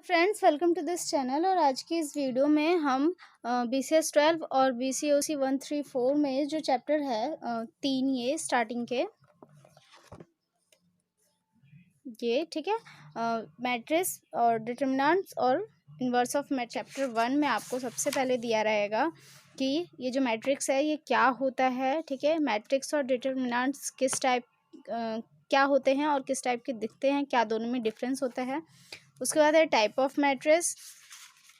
Friends, welcome to this channel. और आज की इस वीडियो में हम BCS 12 और BCOC 134 में जो चैप्टर है तीन ये स्टार्टिंग के ये ठीक है मैट्रिक्स और डिटरमिनेंट्स और इन्वर्स ऑफ चैप्टर 1 में आपको सबसे पहले दिया रहेगा कि ये जो मैट्रिक्स है ये क्या होता है। ठीक है, मैट्रिक्स और डिटरमिनेंट्स किस टाइप क्या होते हैं और किस टाइप के दिखते हैं, क्या दोनों में डिफरेंस होता है। उसके बाद है टाइप ऑफ मैट्रिक्स।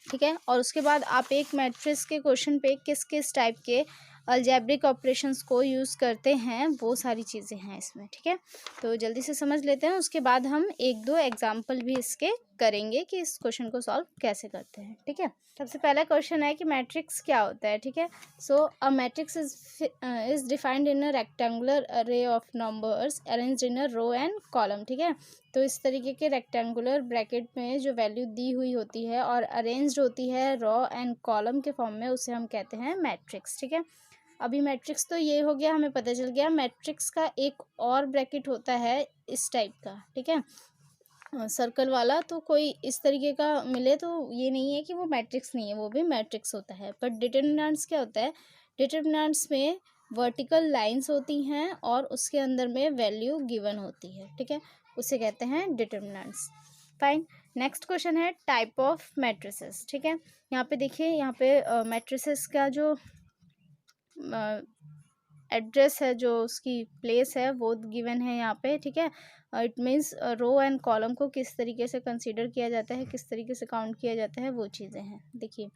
ठीक है, और उसके बाद आप एक मैट्रिक्स के क्वेश्चन पे किस किस टाइप के अलजेब्रिक ऑपरेशंस को यूज़ करते हैं, वो सारी चीज़ें हैं इसमें। ठीक है, तो जल्दी से समझ लेते हैं, उसके बाद हम एक दो एग्जाम्पल भी इसके करेंगे कि इस क्वेश्चन को सॉल्व कैसे करते हैं। ठीक है, सबसे पहला क्वेश्चन है कि मैट्रिक्स क्या होता है। ठीक है, so a matrix is defined in a rectangular array of numbers arranged in a row and column. ठीक है, तो इस तरीके के रेक्टेंगुलर ब्रैकेट में जो वैल्यू दी हुई होती है और अरेंज्ड होती है रो एंड कॉलम के फॉर्म में, उसे हम कहते हैं मैट्रिक्स। ठीक है, अभी मैट्रिक्स तो ये हो गया, हमें पता चल गया। मैट्रिक्स का एक और ब्रैकेट होता है इस टाइप का। ठीक है, सर्कल वाला, तो कोई इस तरीके का मिले तो ये नहीं है कि वो मैट्रिक्स नहीं है, वो भी मैट्रिक्स होता है। पर डिटरमिनेंट्स क्या होता है, डिटरमिनेंट्स में वर्टिकल लाइंस होती हैं और उसके अंदर में वैल्यू गिवन होती है। ठीक है, उसे कहते हैं डिटरमिनेंट्स। फाइन, नेक्स्ट क्वेश्चन है टाइप ऑफ मैट्रिसेस। ठीक है, यहाँ पे देखिए, यहाँ पे मैट्रिसेस का जो एड्रेस है, जो उसकी प्लेस है, वो गिवन है यहाँ पे। ठीक है, it means row and column को किस तरीके से कंसीडर किया जाता है, किस तरीके से काउंट किया जाता है, वो चीज़ें हैं। देखिए,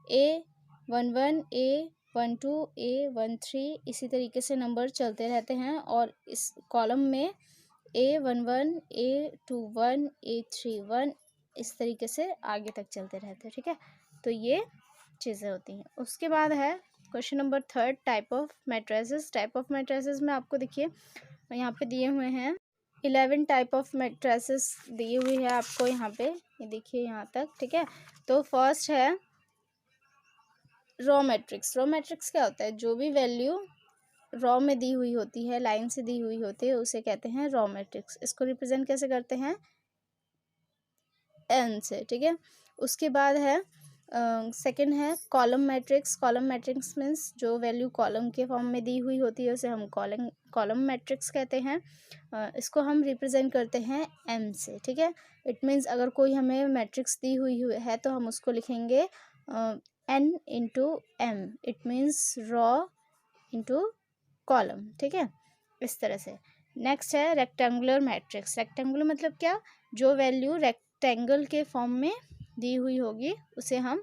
A11 A12 A13 इसी तरीके से नंबर चलते रहते हैं और इस कॉलम में A11 A21 A31 इस तरीके से आगे तक चलते रहते हैं। ठीक है, तो ये चीज़ें होती हैं। उसके बाद है question number third, type of matrices. Type of matrices में आपको देखिए यहाँ पे दिए हुए हैं 11 टाइप ऑफ मैट्रिसेस दिए हुई है आपको यहाँ पे, ये देखिए यहाँ तक। ठीक है, तो फर्स्ट है रॉ मैट्रिक्स। रॉ मैट्रिक्स क्या होता है, जो भी वैल्यू रॉ में दी हुई होती है, लाइन से दी हुई होती है, उसे कहते हैं रॉ मैट्रिक्स। इसको रिप्रेजेंट कैसे करते हैं, एन से। ठीक है, उसके बाद है सेकंड है column matrix. Column matrix means जो वैल्यू कॉलम के फॉर्म में दी हुई होती है उसे हम कॉलम मैट्रिक्स कहते हैं। इसको हम रिप्रेजेंट करते हैं एम से। ठीक है, इट मीन्स अगर कोई हमें मैट्रिक्स दी हुई है तो हम उसको लिखेंगे N into M, it means row into column. ठीक है, इस तरह से। नेक्स्ट है रेक्टेंगुलर मैट्रिक्स। रेक्टेंगुलर मतलब क्या, जो वैल्यू रेक्टेंगल के फॉर्म में दी हुई होगी उसे हम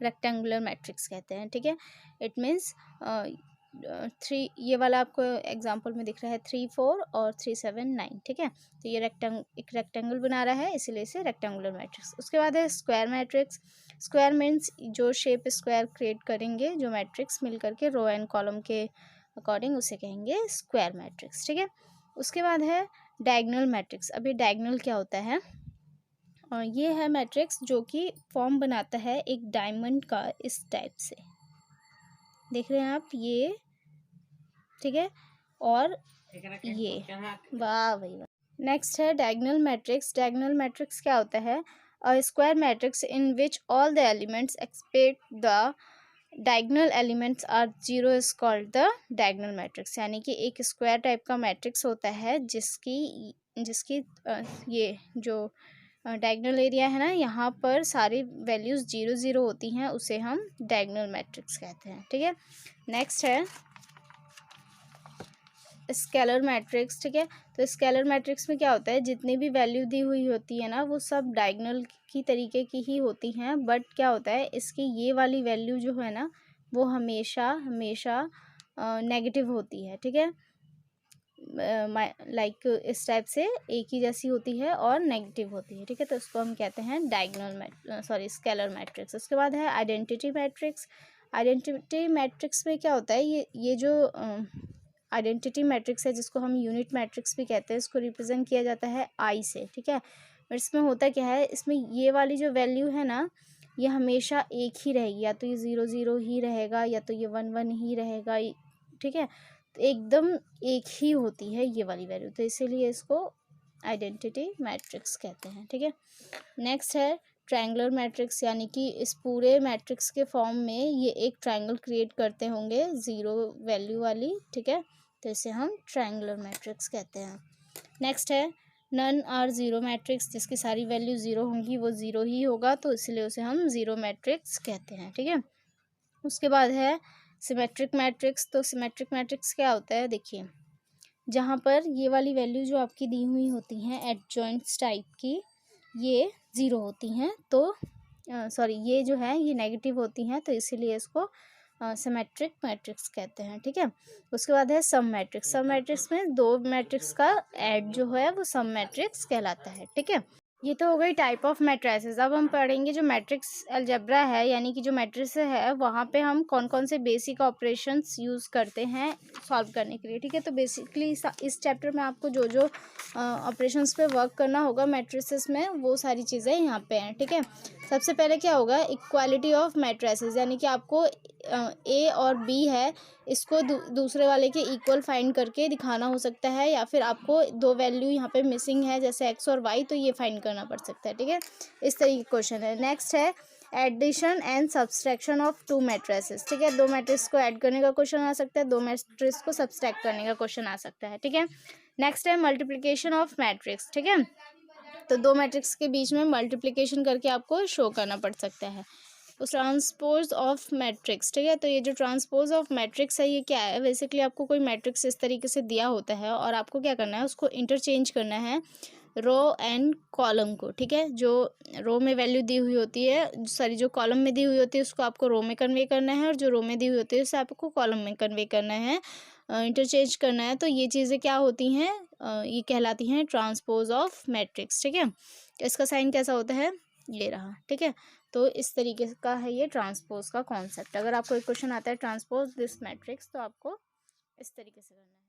रेक्टेंगुलर मैट्रिक्स कहते हैं। ठीक है, इट मीन्स 3, ये वाला आपको एग्जांपल में दिख रहा है 3 4 और 3 7 9। ठीक है, तो ये एक रेक्टेंगल बना रहा है, इसीलिए इसे रेक्टेंगुलर मैट्रिक्स। उसके बाद है स्क्वायर मैट्रिक्स। स्क्वायर मीन्स जो शेप स्क्वायर क्रिएट करेंगे जो मैट्रिक्स मिल करके रो एंड कॉलम के अकॉर्डिंग, उसे कहेंगे स्क्वायर मैट्रिक्स। ठीक है, उसके बाद है डायगोनल मैट्रिक्स। अभी डायगोनल क्या होता है, और ये है मैट्रिक्स जो कि फॉर्म बनाता है एक डायमंड का, इस टाइप से देख रहे हैं आप ये। ठीक है, और ये, वाह भाई वाह। नेक्स्ट है डायगोनल मैट्रिक्स। डायगोनल मैट्रिक्स क्या होता है, a square matrix in which all the elements except the diagonal elements are zero is called the diagonal matrix. यानी कि एक स्क्वायर टाइप का मैट्रिक्स होता है जिसकी ये जो डायगोनल एरिया है ना, यहाँ पर सारी वैल्यूज़ 0 0 होती हैं, उसे हम डायगोनल मैट्रिक्स कहते हैं। ठीक है, नेक्स्ट है स्केलर मैट्रिक्स। ठीक है, तो स्केलर मैट्रिक्स में क्या होता है, जितनी भी वैल्यू दी हुई होती है ना, वो सब डायगोनल की तरीके की ही होती हैं, बट क्या होता है, इसकी ये वाली वैल्यू जो है ना, वो हमेशा हमेशा नेगेटिव होती है। ठीक है, लाइक इस टाइप से एक ही जैसी होती है और नेगेटिव होती है। ठीक है, तो इसको हम कहते हैं स्केलर मैट्रिक्स। उसके बाद है आइडेंटिटी मैट्रिक्स। आइडेंटिटी मैट्रिक्स में क्या होता है, ये जो आइडेंटिटी मैट्रिक्स है, जिसको हम यूनिट मैट्रिक्स भी कहते हैं, इसको रिप्रेजेंट किया जाता है आई से। ठीक है, और इसमें होता क्या है, इसमें ये वाली जो वैल्यू है ना, ये हमेशा एक ही रहेगी, या तो ये 0 0 ही रहेगा, या तो ये 1 1 ही रहेगा। ठीक है, तो एकदम एक ही होती है ये वाली वैल्यू, तो इसीलिए इसको आइडेंटिटी मैट्रिक्स कहते हैं। ठीक है, नेक्स्ट है ट्रायंगुलर मैट्रिक्स, यानी कि इस पूरे मैट्रिक्स के फॉर्म में ये एक ट्रायंगल क्रिएट करते होंगे ज़ीरो वैल्यू वाली। ठीक है, तो इसे हम ट्रायंगुलर मैट्रिक्स कहते हैं। नेक्स्ट है नन आर ज़ीरो मैट्रिक्स, जिसकी सारी वैल्यू ज़ीरो होंगी वो ज़ीरो ही होगा, तो इसलिए उसे हम ज़ीरो मैट्रिक्स कहते हैं। ठीक है, उसके बाद है सिमेट्रिक मैट्रिक्स। तो सिमेट्रिक मैट्रिक्स क्या होता है, देखिए जहाँ पर ये वाली वैल्यू जो आपकी दी हुई होती हैं एडजॉइंट्स टाइप की, ये ज़ीरो होती हैं, तो सॉरी ये जो है ये नेगेटिव होती हैं, तो इसीलिए इसको सिमेट्रिक मैट्रिक्स कहते हैं। ठीक है, उसके बाद है सम मैट्रिक्स। सम मैट्रिक्स में दो मैट्रिक्स का ऐड जो है वो सम मैट्रिक्स कहलाता है। ठीक है, ये तो हो गई टाइप ऑफ मैट्रिसेस। अब हम पढ़ेंगे जो मैट्रिक्स अलजेब्रा है, यानी कि जो मैट्रिक्स है वहाँ पे हम कौन कौन से बेसिक ऑपरेशंस यूज़ करते हैं सॉल्व करने के लिए। ठीक है, तो बेसिकली इस चैप्टर में आपको जो जो ऑपरेशंस पे वर्क करना होगा मैट्रिसेस में, वो सारी चीज़ें यहाँ पे हैं। ठीक है, सबसे पहले क्या होगा, इक्वालिटी ऑफ मैट्रिसेस, यानी कि आपको ए और बी है इसको दूसरे वाले के इक्वल फाइंड करके दिखाना हो सकता है, या फिर आपको दो वैल्यू यहाँ पे मिसिंग है जैसे एक्स और वाई, तो ये फाइंड करना पड़ सकता है। ठीक है, इस तरीके का क्वेश्चन है। नेक्स्ट है addition and subtraction of two matrices. ठीक है, दो मैट्रिक्स को ऐड करने का क्वेश्चन आ सकता है, दो मैट्रिक्स को सब्सट्रैक्ट करने का क्वेश्चन आ सकता है। ठीक है, नेक्स्ट है मल्टीप्लिकेशन ऑफ मैट्रिक्स। ठीक है, तो दो मैट्रिक्स के बीच में मल्टीप्लिकेशन करके आपको शो करना पड़ सकता है। उस ट्रांसपोज ऑफ मैट्रिक्स। ठीक है, तो ये जो ट्रांसपोज ऑफ मैट्रिक्स है ये क्या है, बेसिकली आपको कोई मैट्रिक्स इस तरीके से दिया होता है और आपको क्या करना है, उसको इंटरचेंज करना है रो एंड कॉलम को। ठीक है, जो रो में वैल्यू दी हुई होती है, सॉरी जो कॉलम में दी हुई होती है उसको आपको रो में कन्वे करना है, और जो रो में दी हुई होती है उसे आपको कॉलम में कन्वे करना है, इंटरचेंज करना है। तो ये चीज़ें क्या होती हैं, ये कहलाती हैं ट्रांसपोज ऑफ मैट्रिक्स। ठीक है, तो इसका साइन कैसा होता है, ये रहा। ठीक है, तो इस तरीके का है ये ट्रांसपोज का कॉन्सेप्ट। अगर आपको एक क्वेश्चन आता है ट्रांसपोज दिस मैट्रिक्स, तो आपको इस तरीके से करना है।